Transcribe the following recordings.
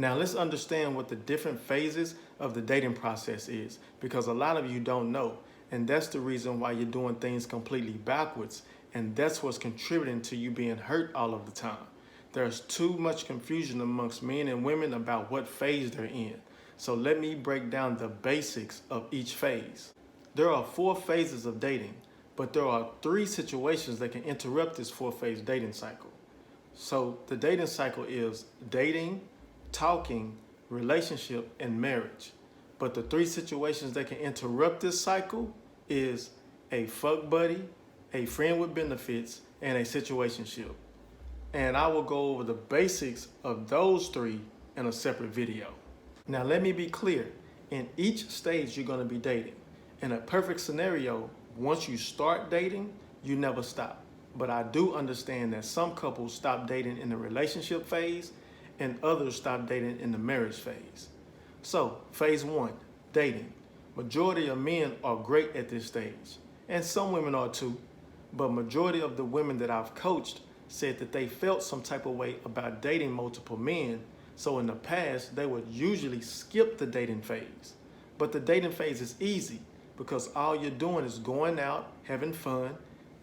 Now let's understand what the different phases of the dating process is, because a lot of you don't know, and that's the reason why you're doing things completely backwards, and that's what's contributing to you being hurt all of the time. There's too much confusion amongst men and women about what phase they're in. So let me break down the basics of each phase. There are 4 phases of dating, but there are 3 situations that can interrupt this 4-phase dating cycle. So the dating cycle is dating, talking, relationship, and marriage. But the 3 situations that can interrupt this cycle is a fuck buddy, a friend with benefits, and a situationship. And I will go over the basics of those 3 in a separate video. Now let me be clear, in each stage you're going to be dating. In a perfect scenario, once you start dating, you never stop. But I do understand that some couples stop dating in the relationship phase and others stop dating in the marriage phase. So, phase 1, dating. Majority of men are great at this stage, and some women are too, but majority of the women that I've coached said that they felt some type of way about dating multiple men, so in the past, they would usually skip the dating phase. But the dating phase is easy because all you're doing is going out, having fun,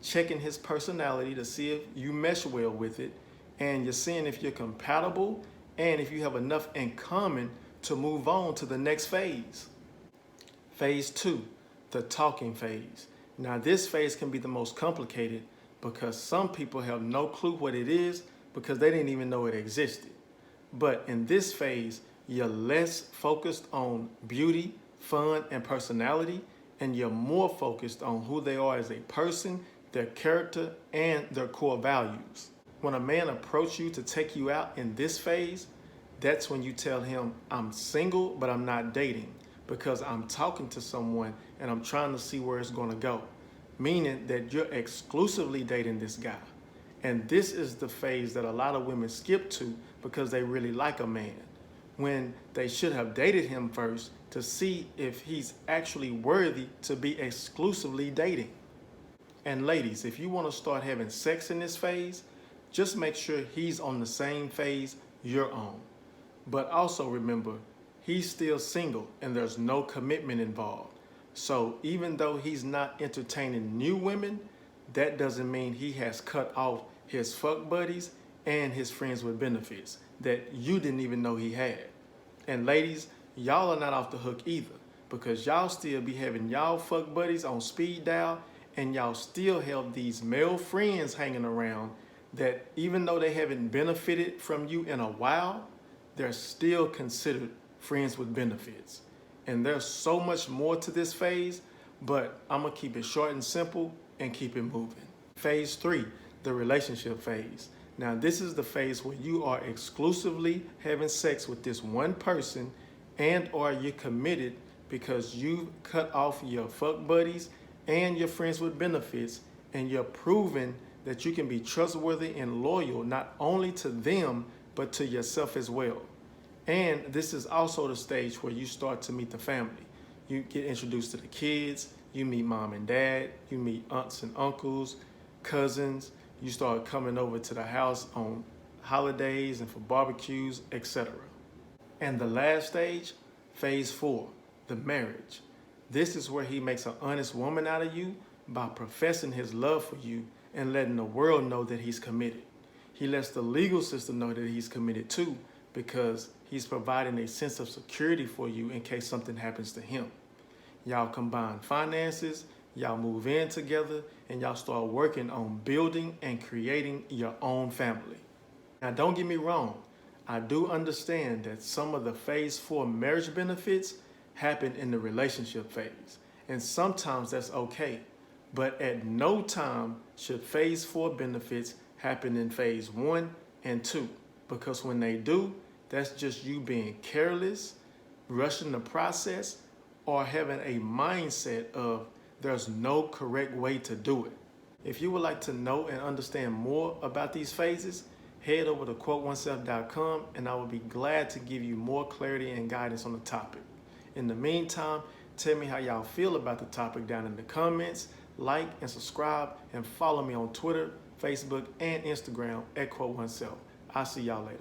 checking his personality to see if you mesh well with it, and you're seeing if you're compatible and if you have enough in common to move on to the next phase. Phase 2, the talking phase. Now this phase can be the most complicated because some people have no clue what it is because they didn't even know it existed. But in this phase, you're less focused on beauty, fun, and personality, and you're more focused on who they are as a person, their character, and their core values. When a man approaches you to take you out in this phase, that's when you tell him, I'm single, but I'm not dating because I'm talking to someone and I'm trying to see where it's going to go. Meaning that you're exclusively dating this guy. And this is the phase that a lot of women skip to because they really like a man, when they should have dated him first to see if he's actually worthy to be exclusively dating. And ladies, if you want to start having sex in this phase, just make sure he's on the same phase you're on. But also remember, he's still single and there's no commitment involved. So even though he's not entertaining new women, that doesn't mean he has cut off his fuck buddies and his friends with benefits that you didn't even know he had. And ladies, y'all are not off the hook either, because y'all still be having y'all fuck buddies on speed dial, and y'all still have these male friends hanging around that even though they haven't benefited from you in a while, they're still considered friends with benefits. And there's so much more to this phase, but I'm gonna keep it short and simple and keep it moving. Phase 3, the relationship phase. Now this is the phase where you are exclusively having sex with this one person, and or you're committed because you've cut off your fuck buddies and your friends with benefits, and you're proving that you can be trustworthy and loyal not only to them but to yourself as well. And this is also the stage where you start to meet the family. You get introduced to the kids, you meet mom and dad, you meet aunts and uncles, cousins, you start coming over to the house on holidays and for barbecues, etc. And the last stage, phase 4, the marriage. This is where he makes an honest woman out of you by professing his love for you and letting the world know that he's committed. He lets the legal system know that he's committed too, because he's providing a sense of security for you in case something happens to him. Y'all combine finances, y'all move in together, and y'all start working on building and creating your own family. Now don't get me wrong, I do understand that some of the phase 4 marriage benefits happen in the relationship phase, and sometimes that's okay, but at no time should phase 4 benefits happen in phase 1 and 2, because when they do, that's just you being careless, rushing the process, or having a mindset of there's no correct way to do it. If you would like to know and understand more about these phases, head over to quoteoneself.com and I will be glad to give you more clarity and guidance on the topic. In the meantime, tell me how y'all feel about the topic down in the comments, like and subscribe, and follow me on Twitter, Facebook, and Instagram at quoteoneself. I'll see y'all later.